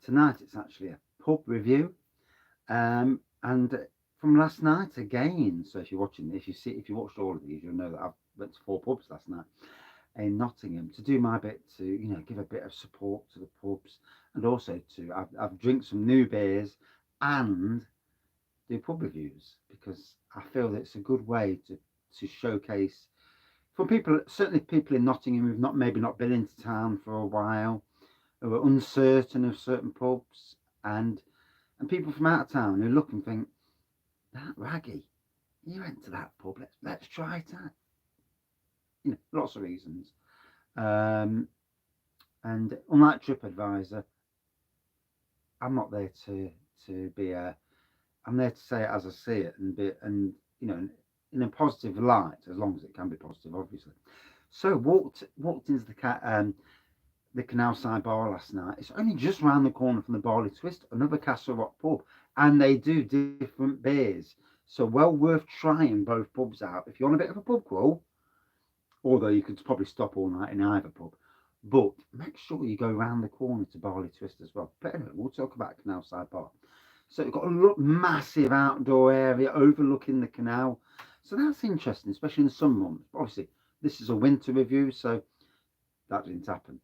tonight it's actually a pub review, and from last night again. So if you're watching, if you watched all of these, you'll know that I went to 4 pubs last night in Nottingham to do my bit to give a bit of support to the pubs, and also to I've drink some new beers and do pub reviews, because I feel that it's a good way to showcase for people, certainly people in Nottingham who've not been into town for a while, who are uncertain of certain pubs, and people from out of town who look and think, that Raggy, you went to that pub, let's try it out. Lots of reasons. Um, and unlike TripAdvisor, I'm not there to be a. I'm there to say it as I see it, and in a positive light, as long as it can be positive, obviously. So walked into the Canalside bar last night. It's only just round the corner from the Barley Twist, another Castle Rock pub, and they do different beers. So well worth trying both pubs out if you want a bit of a pub crawl. Although you could probably stop all night in either pub, but make sure you go round the corner to Barley Twist as well. But anyway, we'll talk about Canalside Bar. So we've got a massive outdoor area overlooking the canal. So that's interesting, especially in the summer months. Obviously, this is a winter review, so that didn't happen.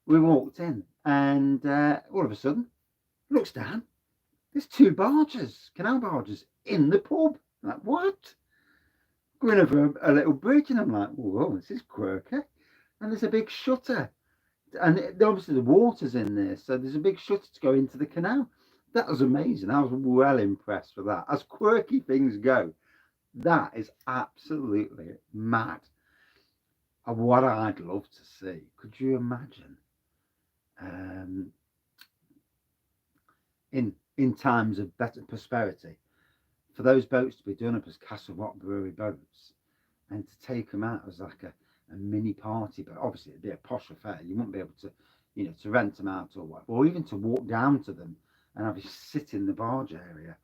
We walked in, and all of a sudden, looks down. There's 2 canal barges, in the pub. I'm like, what? Going over a little bridge, and I'm like, whoa, this is quirky. And there's a big shutter, and obviously the water's in there, so there's a big shutter to go into the canal. That was amazing. I was well impressed with that. As quirky things go, that is absolutely mad. What I'd love to see. Could you imagine? Um, in times of better prosperity, for those boats to be done up as Castle Rock Brewery boats, and to take them out as like a mini party. But obviously it'd be a posh affair. You wouldn't be able to rent them out or whatever, or even to walk down to them and have you sit in the barge area.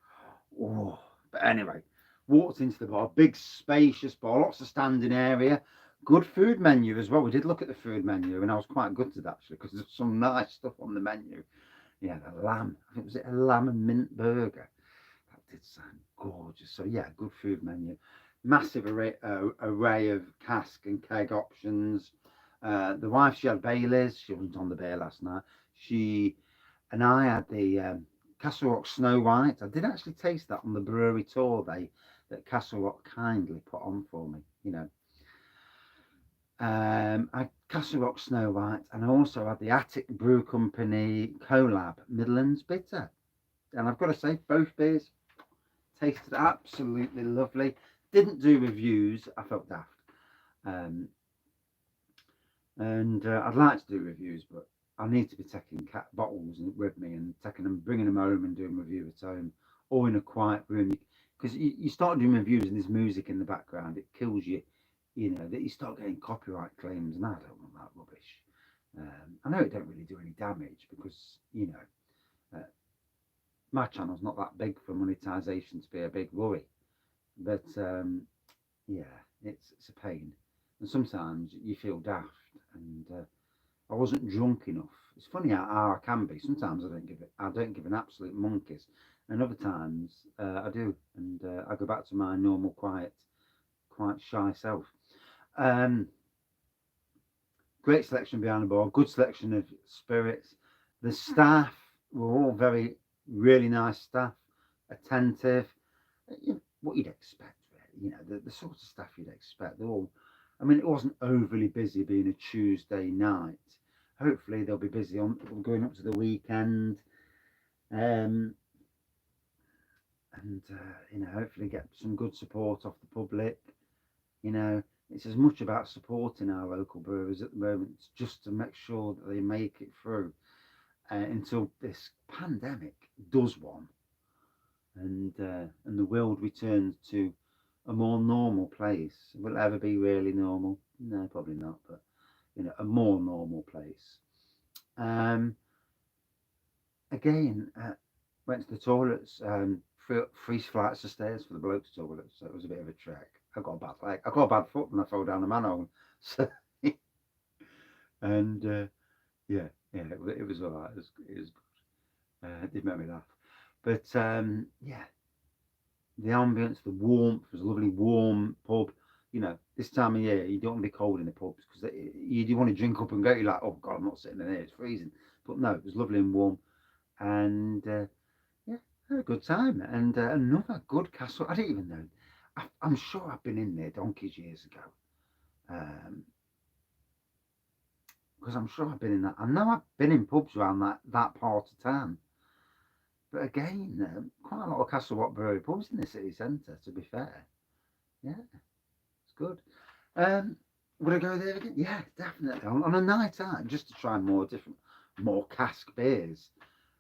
Oh, but anyway, walked into the bar, big spacious bar, lots of standing area, good food menu as well. We did look at the food menu, and I was quite gutted actually, because there's some nice stuff on the menu. Yeah, the lamb. I think was it a lamb and mint burger. That did sound gorgeous. So yeah, good food menu. Massive array of cask and keg options. The wife, she had Baileys. She wasn't on the beer last night. She and I had the Castle Rock Snow White. I did actually taste that on the brewery tour that Castle Rock kindly put on for me. I Castle Rock Snow White, and I also had the Attic Brew Company Collab Midlands Bitter. And I've got to say, both beers tasted absolutely lovely. Didn't do reviews. I felt daft. Um, and I'd like to do reviews, but I need to be taking bottles with me and bringing them home and doing review at home, or in a quiet room. Because you start doing reviews and there's music in the background, it kills you. That you start getting copyright claims, and I don't want that rubbish. I know it don't really do any damage, because my channel's not that big for monetization to be a big worry. But yeah, it's a pain, and sometimes you feel daft. And I wasn't drunk enough. It's funny how I can be. Sometimes I don't give an absolute monkeys, and other times I do, and I go back to my normal, quiet, quite shy self. Um, Great selection behind the bar, good selection of spirits. The staff were all really nice staff, attentive. What you'd expect, really. The sort of stuff you'd expect. They're all, I mean, it wasn't overly busy being a Tuesday night. Hopefully they'll be busy on going up to the weekend, and hopefully get some good support off the public. It's as much about supporting our local brewers at the moment, just to make sure that they make it through until this pandemic does one, and the world returns to a more normal place. Will it ever be really normal? No, probably not. But a more normal place. Again, went to the toilets. Three flights of stairs for the blokes' toilets, so it was a bit of a trek. I got a bad leg. I got a bad foot when I fell down the manhole. So, and yeah, it was all right. It was good. It did make me laugh. But yeah, the ambience, the warmth, it was a lovely warm pub. You know, this time of year, you don't want to be cold in the pubs because you do want to drink up and go. You're like, oh God, I'm not sitting in here, it's freezing. But no, it was lovely and warm. And yeah, had a good time. And another good castle. I didn't even know. I'm sure I've been in there donkeys years ago. Because I'm sure I've been in that. I know I've been in pubs around that part of town. But again, quite a lot of Castle Rock Brewery pubs in the city centre, to be fair. Yeah, it's good. Um, would I go there again? Yeah, definitely. On a night out, just to try more cask beers.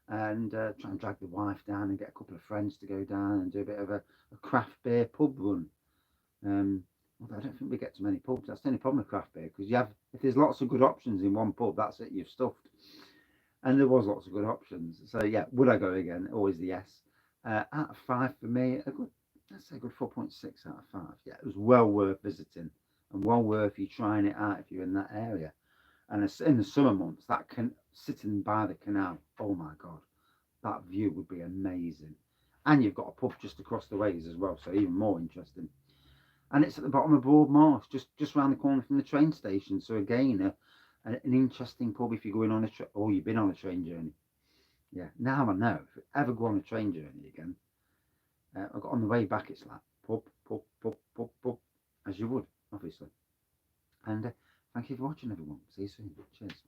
And try and drag the wife down and get a couple of friends to go down and do a bit of a craft beer pub run. Although I don't think we get to many pubs. That's the only problem with craft beer because if there's lots of good options in one pub, that's it. You've stuffed. And there was lots of good options. So yeah, would I go again? Always the yes. Out of 5 for me, let's say a good 4.6 out of 5. Yeah, it was well worth visiting and well worth you trying it out if you're in that area. And it's in the summer months, that can sitting by the canal. Oh my god, that view would be amazing. And you've got a pub just across the ways as well, so even more interesting. And it's at the bottom of Broad Marsh, just around the corner from the train station. So again, an interesting pub if you're going on or you've been on a train journey. Yeah, now I know. If you ever go on a train journey again, I got on the way back. It's like pub, pub, pub, pub, pub, as you would, obviously. And thank you for watching, everyone. See you soon. Cheers.